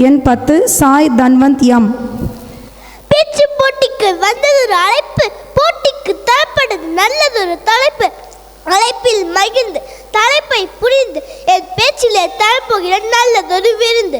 எண் 10 சாய் தன்வந்த் எம். பேச்சு போட்டிக்கு வந்ததொரு அழைப்பு, போட்டிக்கு தரப்பட்டது நல்லதொரு தலைப்பு. அழைப்பில் மகிழ்ந்து தலைப்பை புரிந்து என் பேச்சிலே தரப்போகிற நல்லதொரு விருந்து.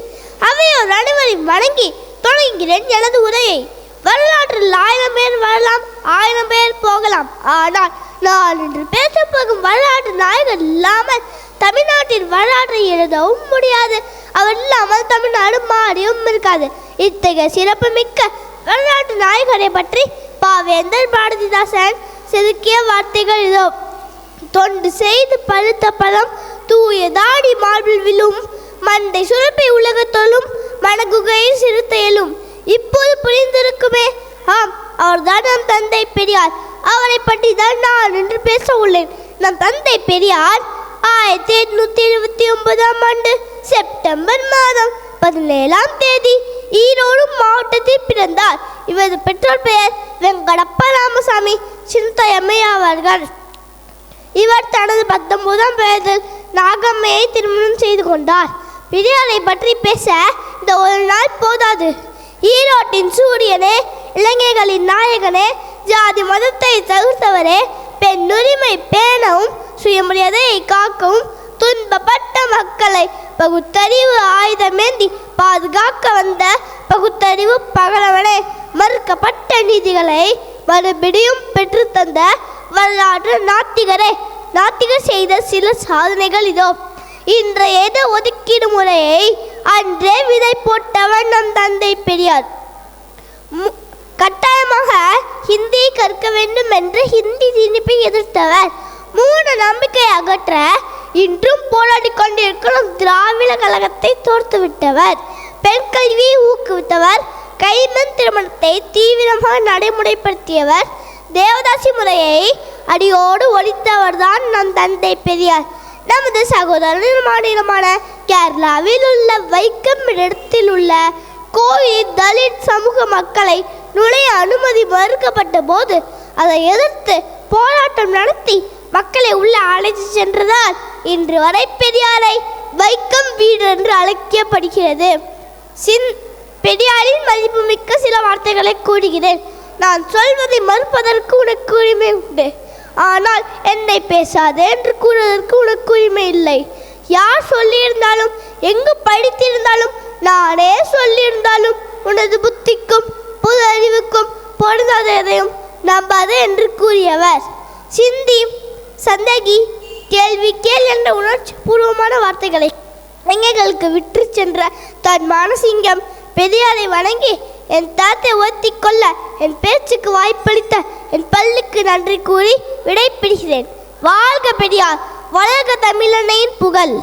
அவையோர் அனைவரையும் வணங்கி தொடங்குகிறேன் எனது உரையை. வரலாற்றில் 1000 பேர் வரலாம், 1000 பேர் போகலாம். ஆனால் நான் இன்று பேசப்போகும் வரலாற்று நாயகர் இல்லாமல் தமிழ்நாட்டின் வரலாற்றை எழுதவும் முடியாது. அவர் இல்லாமல் தமிழ்நாடு மாறியும் இருக்காது. இத்தகைய சிறப்பு மிக்க வரலாற்று நாயகரை பற்றி பாவேந்தர் பாரதிதாசன் செதுக்கிய வார்த்தைகள் இதோ. தொண்டு செய்து பழுத்த பழம் தூய தாடி மார்பில் விழும், மண்டை சுரப்பை உலகத்தொழும், மனகுகையில் சிறுத்தையிலும். இப்போது புரிந்திருக்குமே, ஆம், அவர்தான் நம் தந்தை பெரியார். அவரை பற்றி தான் நான் இன்று பேச உள்ளேன். நம் தந்தை பெரியார் 1879ஆம் ஆண்டு செப்டம்பர் மாதம் 17ஆம் தேதி ஈரோடு மாவட்டத்தில் பிறந்தார். இவரது பெற்றோர் பெயர் வெங்கடப்ப ராமசாமி சின்னத்தாயம்மை ஆவார்கள். இவர் தனது 19ஆம் வயதில் நாகம்மையை திருமணம் செய்து கொண்டார். பெரியாரை பற்றி பேச இந்த ஒரு நாள் போதாது. ஈரோட்டின் சூரியனே, இளைஞர்களின் நாயகனே, ஜாதி மதத்தை தவிர்த்தவரே, பெண்ணுரிமை பேணவும் சுயமரியாதையை காக்கவும் துன்பப்பட்ட மக்களை பகுத்தறிவு ஆயுதமேந்தி பாதுகாக்க வந்த பகுத்தறிவு பகலவனே, மறுக்கப்பட்ட நீதிகளை மறுபடியும் பெற்றுத்தந்த வரலாற்று நாத்திகரே, நாத்திகர் செய்த சில சாதனைகள் இதோ. இன்றைய ஒதுக்கீடு முறையை அன்றே விதை போட்டவர் நம் தந்தை பெரியார். கட்டாயமாக ஹிந்தி கற்க வேண்டும் என்று ஹிந்தி திணிப்பை எதிர்த்தவர். மூட நம்பிக்கை அகற்ற இன்றும் போராடி கொண்டிருக்கும் திராவிட கழகத்தை தோற்றுவிட்டவர். பெண் கல்வியை ஊக்குவித்தவர். கைமண் திருமணத்தை தீவிரமாக நடைமுறைப்படுத்தியவர். தேவதாசி முறையை அடியோடு ஒழித்தவர்தான் நம் தந்தை பெரியார். நமது சகோதர மாநிலமான கேரளாவில் உள்ள வைக்கம் இடத்தில் உள்ள கோயில் தலித் சமூக மக்களை நுழைய அனுமதி மறுக்கப்பட்ட போது அதை எதிர்த்து போராட்டம் நடத்தி மக்களை உள்ள அழைத்து சென்றதால் இன்று வரை பெரியாரை வைக்கம் வீடு என்று அழைக்கப்படுகிறது. பெரியாரின் மதிப்புமிக்க சில வார்த்தைகளை கூறுகிறேன். நான் சொல்வதை மறுப்பதற்கு உனக்கு உரிமை உண்டு, ஆனால் என்னை பேசாதே என்று கூறுவதற்கு உனக்கு உரிமை இல்லை. யார் சொல்லியிருந்தாலும், எங்கு படித்திருந்தாலும், நானே சொல்லியிருந்தாலும் உனது புத்திக்கும் பொது அறிவுக்கும் பொருந்தாததையும் நம்பாதே என்று கூறியவர். சிந்தி சந்தகி கேள்வி கேள் என்ற உணர்ச்சி பூர்வமான வார்த்தைகளை இளைஞர்களுக்கு விற்று சென்ற தன் மானசிங்கம் பெரியாரை வணங்கி என் தாத்தை ஒத்திக் கொள்ள என் பேச்சுக்கு வாய்ப்பளித்த என் பள்ளிக்கு நன்றி கூறி விடைபெறுகிறேன். வாழ்க பெரியார், வளர்க தமிழன்னையின் புகழ்.